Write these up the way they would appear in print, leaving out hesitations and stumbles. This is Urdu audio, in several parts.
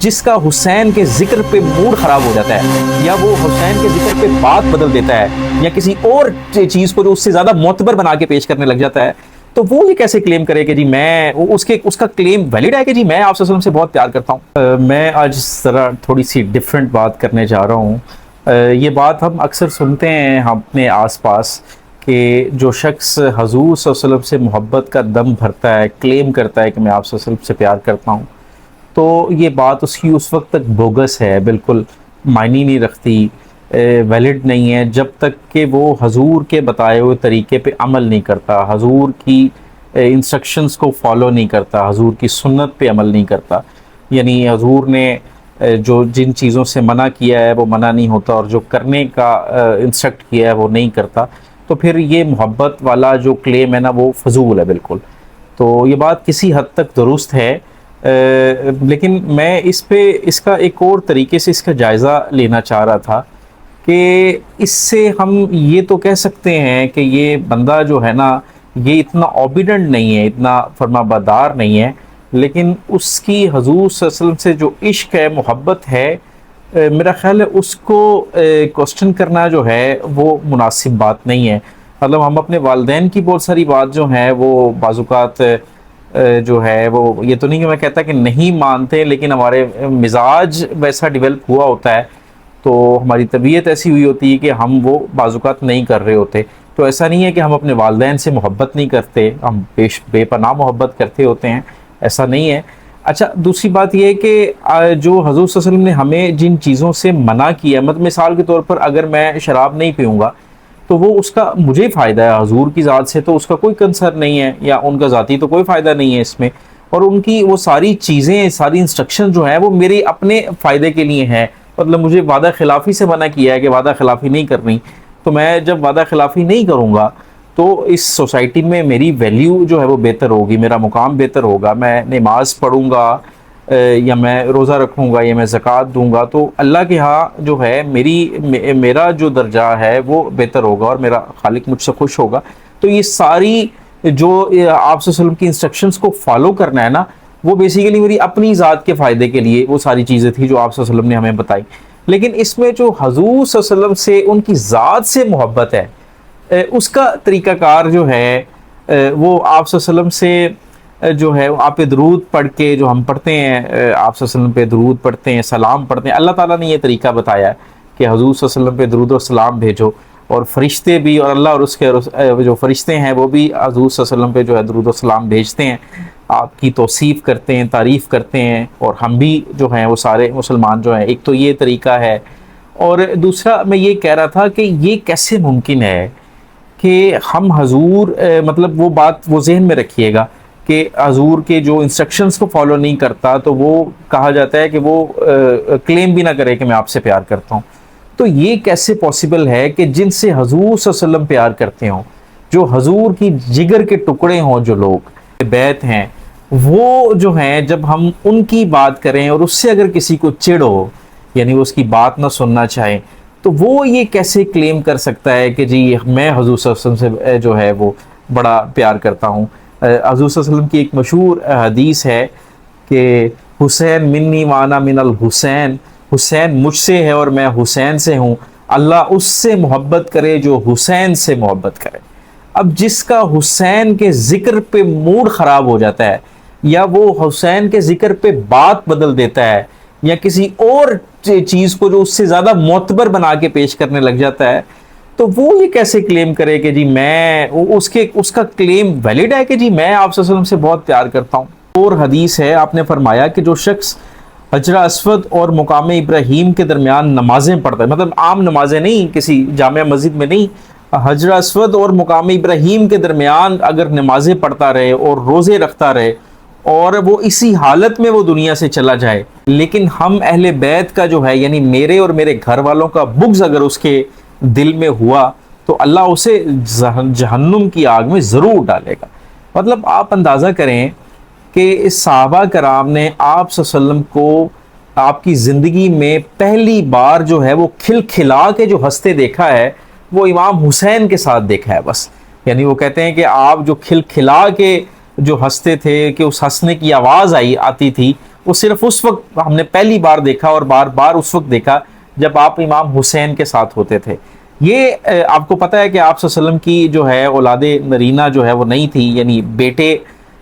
جس کا حسین کے ذکر پہ موڈ خراب ہو جاتا ہے یا وہ حسین کے ذکر پہ بات بدل دیتا ہے یا کسی اور چیز کو جو اس سے زیادہ معتبر بنا کے پیش کرنے لگ جاتا ہے، تو وہ یہ کیسے کلیم کرے کہ جی میں اس کا کلیم ویلڈ ہے کہ جی میں آپ صلی اللہ علیہ وسلم سے بہت پیار کرتا ہوں۔ میں آج ذرا تھوڑی سی ڈیفرنٹ بات کرنے جا رہا ہوں۔ یہ بات ہم اکثر سنتے ہیں ہم اپنے آس پاس کہ جو شخص حضور صلی اللہ علیہ وسلم سے محبت کا دم بھرتا ہے، کلیم کرتا ہے کہ میں آپ صلی اللہ علیہ وسلم سے پیار کرتا ہوں، تو یہ بات اس کی اس وقت تک بوگس ہے، بالکل معنی نہیں رکھتی، ویلڈ نہیں ہے جب تک کہ وہ حضور کے بتائے ہوئے طریقے پہ عمل نہیں کرتا، حضور کی انسٹرکشنز کو فالو نہیں کرتا، حضور کی سنت پہ عمل نہیں کرتا۔ یعنی حضور نے جو جن چیزوں سے منع کیا ہے وہ منع نہیں ہوتا، اور جو کرنے کا انسٹرکٹ کیا ہے وہ نہیں کرتا، تو پھر یہ محبت والا جو کلیم ہے نا وہ فضول ہے بالکل۔ تو یہ بات کسی حد تک درست ہے، لیکن میں اس کا ایک اور طریقے سے اس کا جائزہ لینا چاہ رہا تھا کہ اس سے ہم یہ تو کہہ سکتے ہیں کہ یہ بندہ جو ہے نا یہ اتنا اوبیڈنٹ نہیں ہے، اتنا فرما بردار نہیں ہے، لیکن اس کی حضور صلی اللہ علیہ وسلم سے جو عشق ہے، محبت ہے، میرا خیال ہے اس کو کوسچن کرنا جو ہے وہ مناسب بات نہیں ہے۔ مطلب ہم اپنے والدین کی بہت ساری بات جو ہیں وہ بعض اوقات جو ہے وہ، یہ تو نہیں کہ میں کہتا کہ نہیں مانتے، لیکن ہمارے مزاج ویسا ڈیولپ ہوا ہوتا ہے، تو ہماری طبیعت ایسی ہوئی ہوتی ہے کہ ہم وہ بعض اوقات نہیں کر رہے ہوتے۔ تو ایسا نہیں ہے کہ ہم اپنے والدین سے محبت نہیں کرتے، ہم بے پناہ محبت کرتے ہوتے ہیں، ایسا نہیں ہے۔ اچھا، دوسری بات یہ ہے کہ جو حضور صلی اللہ علیہ وسلم نے ہمیں جن چیزوں سے منع کیا، مطلب مثال کے طور پر اگر میں شراب نہیں پیوں گا تو وہ اس کا مجھے فائدہ ہے، حضور کی ذات سے تو اس کا کوئی کنسرن نہیں ہے، یا ان کا ذاتی تو کوئی فائدہ نہیں ہے اس میں، اور ان کی وہ ساری چیزیں، ساری انسٹرکشن جو ہیں وہ میرے اپنے فائدے کے لیے ہیں۔ مطلب مجھے وعدہ خلافی سے منع کیا ہے کہ وعدہ خلافی نہیں کرنی، تو میں جب وعدہ خلافی نہیں کروں گا تو اس سوسائٹی میں میری ویلیو جو ہے وہ بہتر ہوگی، میرا مقام بہتر ہوگا، میں نماز پڑھوں گا یا میں روزہ رکھوں گا یا میں زکوٰۃ دوں گا، تو اللہ کے ہاں جو ہے میرا جو درجہ ہے وہ بہتر ہوگا اور میرا خالق مجھ سے خوش ہوگا۔ تو یہ ساری جو آپ صلی اللہ علیہ وسلم کی انسٹرکشنز کو فالو کرنا ہے نا، وہ بیسیکلی میری اپنی ذات کے فائدے کے لیے وہ ساری چیزیں تھیں جو آپ صلی اللہ علیہ وسلم نے ہمیں بتائی۔ لیکن اس میں جو حضور صلی اللہ علیہ وسلم سے ان کی ذات سے محبت ہے، اس کا طریقہ کار جو ہے وہ آپ صلی اللہ علیہ وسلم سے جو ہے آپ پہ درود پڑھ کے، جو ہم پڑھتے ہیں آپ صلی اللہ علیہ وسلم پہ درود پڑھتے ہیں، سلام پڑھتے ہیں، اللہ تعالیٰ نے یہ طریقہ بتایا ہے کہ حضور صلی اللہ علیہ وسلم پہ درود و سلام بھیجو، اور فرشتے بھی، اور اللہ اور اس کے جو فرشتے ہیں وہ بھی حضور صلی اللہ علیہ وسلم پہ جو ہے درود و سلام بھیجتے ہیں، آپ کی توصیف کرتے ہیں، تعریف کرتے ہیں، اور ہم بھی جو ہیں وہ سارے مسلمان جو ہیں، ایک تو یہ طریقہ ہے۔ اور دوسرا میں یہ کہہ رہا تھا کہ یہ کیسے ممکن ہے کہ ہم حضور مطلب وہ بات وہ ذہن میں رکھیے گا کہ حضور کے جو انسٹرکشنز کو فالو نہیں کرتا تو وہ کہا جاتا ہے کہ وہ کلیم بھی نہ کرے کہ میں آپ سے پیار کرتا ہوں۔ تو یہ کیسے پاسبل ہے کہ جن سے حضور صلی اللہ علیہ وسلم پیار کرتے ہوں، جو حضور کی جگر کے ٹکڑے ہوں، جو لوگ بیت ہیں، وہ جو ہیں جب ہم ان کی بات کریں اور اس سے اگر کسی کو چڑ ہو، یعنی وہ اس کی بات نہ سننا چاہیں، تو وہ یہ کیسے کلیم کر سکتا ہے کہ جی میں حضور صلی اللہ علیہ وسلم سے جو ہے وہ بڑا پیار کرتا ہوں۔ حضور صلی اللہ علیہ وسلم کی ایک مشہور حدیث ہے کہ حسین منی وانا من الحسین، حسین مجھ سے ہے اور میں حسین سے ہوں، اللہ اس سے محبت کرے جو حسین سے محبت کرے۔ اب جس کا حسین کے ذکر پہ موڈ خراب ہو جاتا ہے یا وہ حسین کے ذکر پہ بات بدل دیتا ہے یا کسی اور چیز کو جو اس سے زیادہ معتبر بنا کے پیش کرنے لگ جاتا ہے، تو وہ یہ کیسے کلیم کرے کہ جی میں اس کا کلیم ویلڈ ہے کہ جی میں آپ صلی اللہ علیہ وسلم سے بہت پیار کرتا ہوں۔ اور حدیث ہے، آپ نے فرمایا کہ جو شخص حجر اسود اور مقام ابراہیم کے درمیان نمازیں پڑھتا ہے، مطلب عام نمازیں نہیں، کسی جامع مسجد میں نہیں، حجر اسود اور مقام ابراہیم کے درمیان اگر نمازیں پڑھتا رہے اور روزے رکھتا رہے اور وہ اسی حالت میں وہ دنیا سے چلا جائے، لیکن ہم اہل بیت کا جو ہے یعنی میرے اور میرے گھر والوں کا بغض اگر اس کے دل میں ہوا تو اللہ اسے جہنم کی آگ میں ضرور ڈالے گا۔ مطلب آپ اندازہ کریں کہ صحابہ کرام نے آپ صلی اللہ علیہ وسلم کو آپ کی زندگی میں پہلی بار جو ہے وہ کھلا کے جو ہنستے دیکھا ہے وہ امام حسین کے ساتھ دیکھا ہے بس۔ یعنی وہ کہتے ہیں کہ آپ جو کھلا کے جو ہنستے تھے کہ اس ہنسنے کی آواز آتی تھی وہ صرف اس وقت ہم نے پہلی بار دیکھا اور بار بار اس وقت دیکھا جب آپ امام حسین کے ساتھ ہوتے تھے. یہ آپ کو پتہ ہے کہ آپ صلی اللہ علیہ وسلم کی جو ہے اولاد نرینہ جو ہے وہ نہیں تھی، یعنی بیٹے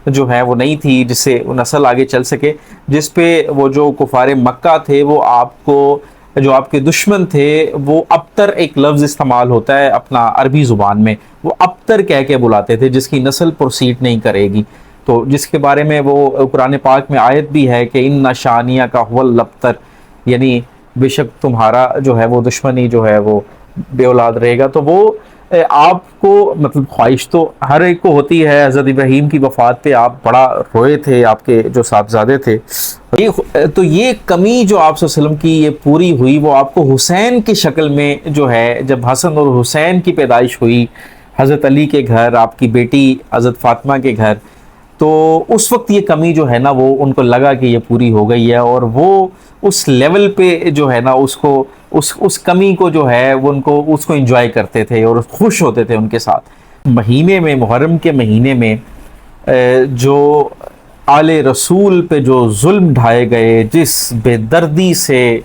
جو ہے وہ نہیں تھی جس سے نسل آگے چل سکے، جس پہ وہ جو کفار مکہ تھے وہ آپ کو، جو آپ کے دشمن تھے، وہ ابتر ایک لفظ استعمال ہوتا ہے اپنا عربی زبان میں، وہ ابتر کہہ کے بلاتے تھے جس کی نسل پروسیڈ نہیں کرے گی. تو جس کے بارے میں وہ قرآن پاک میں آیت بھی ہے کہ ان شانیہ کا هو الابتر، یعنی بے شک تمہارا جو ہے وہ دشمنی جو ہے وہ بے اولاد رہے گا. تو وہ آپ کو مطلب خواہش تو ہر ایک کو ہوتی ہے. حضرت ابراہیم کی وفات پہ آپ بڑا روئے تھے، آپ کے جو صاحبزادے تھے. تو یہ کمی جو آپ صلی اللہ علیہ وسلم کی یہ پوری ہوئی، وہ آپ کو حسین کی شکل میں جو ہے جب حسن اور حسین کی پیدائش ہوئی حضرت علی کے گھر، آپ کی بیٹی حضرت فاطمہ کے گھر، تو اس وقت یہ کمی جو ہے نا وہ ان کو لگا کہ یہ پوری ہو گئی ہے، اور وہ اس لیول پہ جو ہے نا اس کو اس کمی کو جو ہے وہ اس کو انجوائے کرتے تھے اور خوش ہوتے تھے ان کے ساتھ. مہینے میں، محرم کے مہینے میں جو آل رسول پہ جو ظلم ڈھائے گئے، جس بے دردی سے،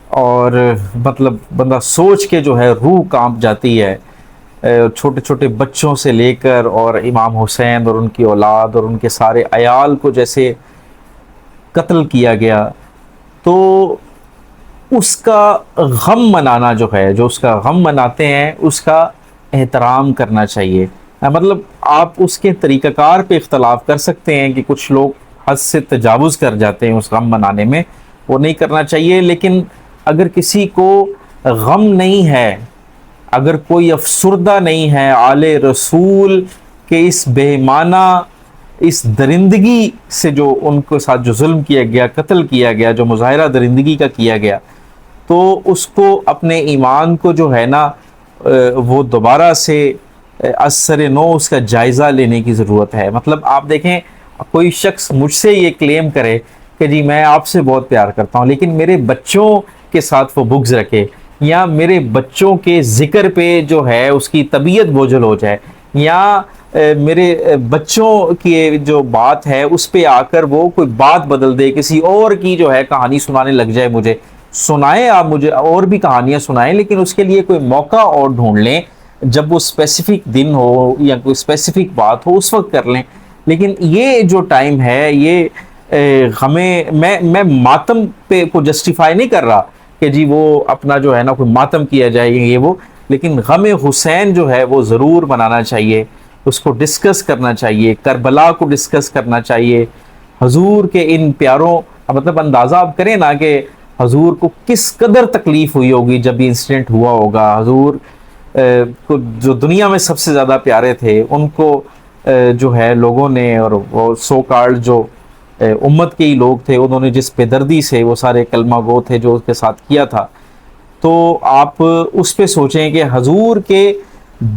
اور مطلب بندہ سوچ کے جو ہے روح کانپ جاتی ہے، چھوٹے چھوٹے بچوں سے لے کر اور امام حسین اور ان کی اولاد اور ان کے سارے عیال کو جیسے قتل کیا گیا. تو اس کا غم منانا جو ہے، جو اس کا غم مناتے ہیں، اس کا احترام کرنا چاہیے. مطلب آپ اس کے طریقہ کار پہ اختلاف کر سکتے ہیں کہ کچھ لوگ حد سے تجاوز کر جاتے ہیں اس غم منانے میں، وہ نہیں کرنا چاہیے. لیکن اگر کسی کو غم نہیں ہے، اگر کوئی افسردہ نہیں ہے آل رسول کے اس بے معنی، اس درندگی سے جو ان کے ساتھ جو ظلم کیا گیا، قتل کیا گیا، جو مظاہرہ درندگی کا کیا گیا، تو اس کو اپنے ایمان کو جو ہے نا وہ دوبارہ سے از سر نو اس کا جائزہ لینے کی ضرورت ہے. مطلب آپ دیکھیں، کوئی شخص مجھ سے یہ کلیم کرے کہ جی میں آپ سے بہت پیار کرتا ہوں، لیکن میرے بچوں کے ساتھ وہ بغض رکھے، یا میرے بچوں کے ذکر پہ جو ہے اس کی طبیعت بوجھل ہو جائے، یا میرے بچوں کی جو بات ہے اس پہ آ کر وہ کوئی بات بدل دے، کسی اور کی جو ہے کہانی سنانے لگ جائے. مجھے سنائیں، آپ مجھے اور بھی کہانیاں سنائیں، لیکن اس کے لیے کوئی موقع اور ڈھونڈ لیں، جب وہ اسپیسیفک دن ہو یا کوئی اسپیسیفک بات ہو اس وقت کر لیں. لیکن یہ جو ٹائم ہے، یہ ہمیں، میں ماتم پہ کو جسٹیفائی نہیں کر رہا کہ جی وہ اپنا جو ہے نا کوئی ماتم کیا جائے یہ وہ، لیکن غم حسین جو ہے وہ ضرور منانا چاہیے، اس کو ڈسکس کرنا چاہیے، کربلا کو ڈسکس کرنا چاہیے. حضور کے ان پیاروں، مطلب اندازہ آپ کریں نا کہ حضور کو کس قدر تکلیف ہوئی ہوگی جب یہ انسیڈنٹ ہوا ہوگا. حضور کو جو دنیا میں سب سے زیادہ پیارے تھے، ان کو جو ہے لوگوں نے، اور وہ سو کارڈ جو امت کے ہی لوگ تھے، انہوں نے جس بے دردی سے، وہ سارے کلمہ گو تھے جو اس کے ساتھ کیا تھا. تو آپ اس پہ سوچیں کہ حضور کے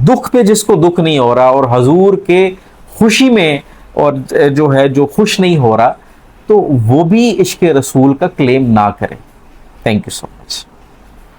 دکھ پہ جس کو دکھ نہیں ہو رہا، اور حضور کے خوشی میں اور جو ہے جو خوش نہیں ہو رہا، تو وہ بھی عشق رسول کا کلیم نہ کرے. Thank you so much.